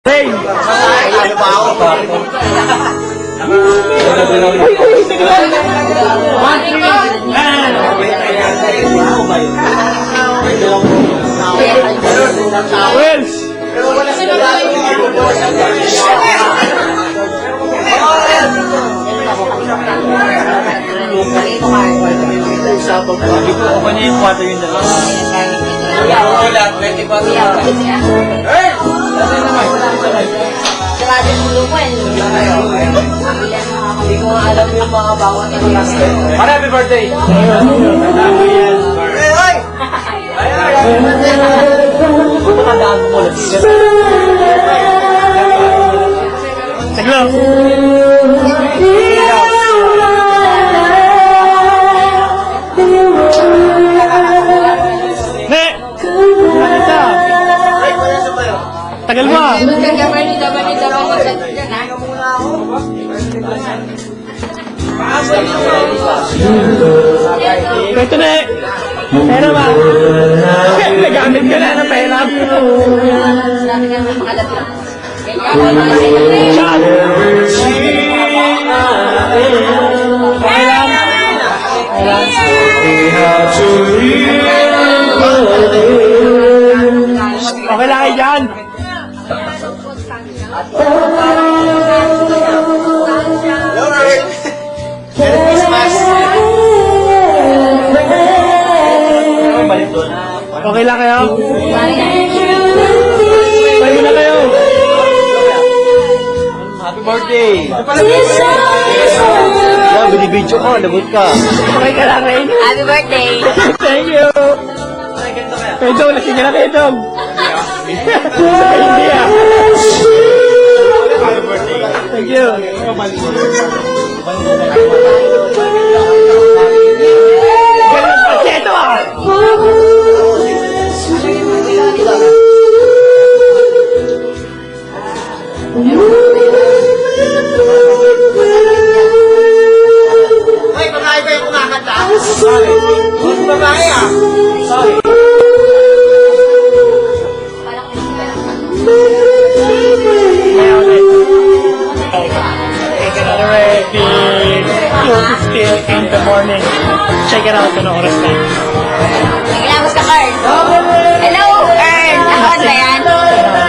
Hey! Ano ba ako? Wells! Sabi ko, ako niya yung 4 yung dalawa. Ako lahat, 24 yan. Eh! Sarado yung mulo ko eh. Hindi ko nga alam yung mga bawat Happy birthday! Makadaan mo ulit. Saglang! Ne! Manita! Tagal mo ah! Ito na eh! Pera ba? Nagamit ka na ng pera. Shot! Okay lang kayo dyan. Merry Christmas! Okay lang kayo? Payo na kayo. Happy birthday! Binibidyo ko, lagot ka. Okay ka lang rin. Happy birthday! Thank you. Kayo Dong, lasing ka na kayo Dong. Hindi ah. Thank you. Ganun pa siya ito ah. Ay, babae ba yung kumakanta? Sorry. Babae ah. Sorry. Already 2:15 in the morning. Check it out, ano oras na? Nagilamos ka, Ern. Hello, Ern. Nakon ba yan?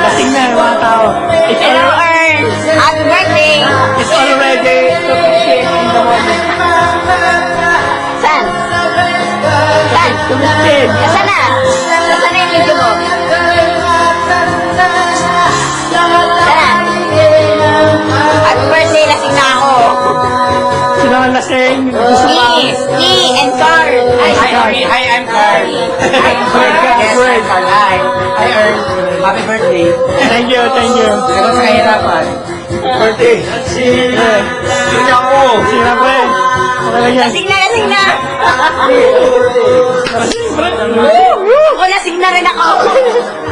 Lasing na mga tao. Hello, Ern. Happy birthday. It's already 2:15 in the morning. Saan? Saan? 2:15. Nasaan na? Nasaan na yung video mo? Saan na? Happy birthday. Lasing na ako. Sino ang lasing? Gusto pa? Me and Carl. Hi, I'm Carl. Yes, I'm Carl. Hi. Hi, Earl. Happy birthday. Thank you, thank you. Sagot sa kahirapan. Birthday. Sino ako? Sino pre? Okay lang yan. Lasing na, lasing na. Pre. Ako lasing na rin ako.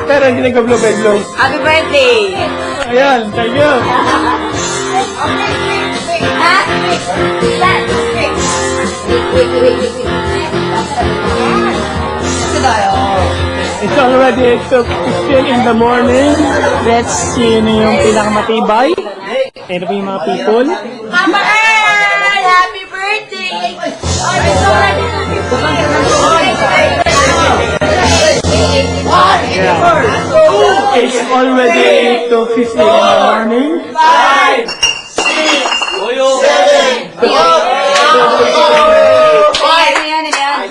Pero hindi nagka-blow-by-blow. Happy birthday. Ayan, thank you. Ha? Saan? Ito tayo. It's already 2:15 in the morning. Let's see ano yung pinakamatibay. Ito po yung mga people. Mama Earl! Happy birthday! It's already 2:15 in the morning. 5, 6, 7, 8,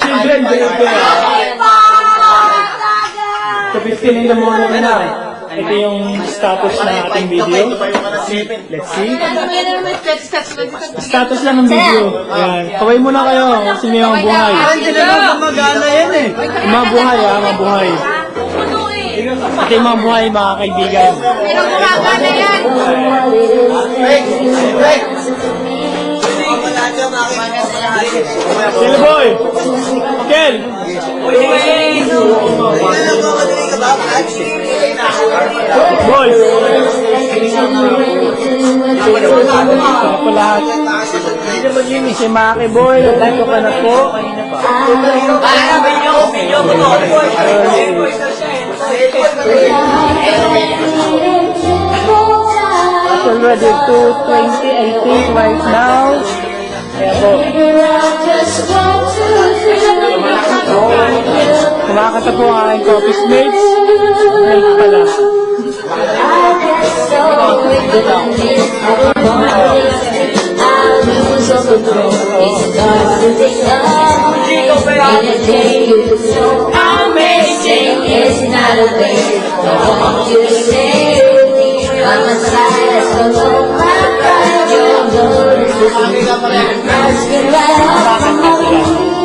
Children, So 15 in the morning na. Ito yung status ng ating video. Let's see. Status lang ng video. Ayan. Kaway muna kayo. Kasi may mga buhay. Magana yan eh. Yung mga buhay, mga buhay. Ito yung mga buhay, mga kaibigan. Pero gumagana yan. Sila boy! Kel! Boy! Ito po lahat. Si Maki Boy, dito ka na po. already 2:20, I think, right now. Kaya po, kumakanta po ang aking office mates. Ayun pala. Amazing, it's not a thing. I want you to stay with me. By my side, so my pride, your love is with me. Asking right off from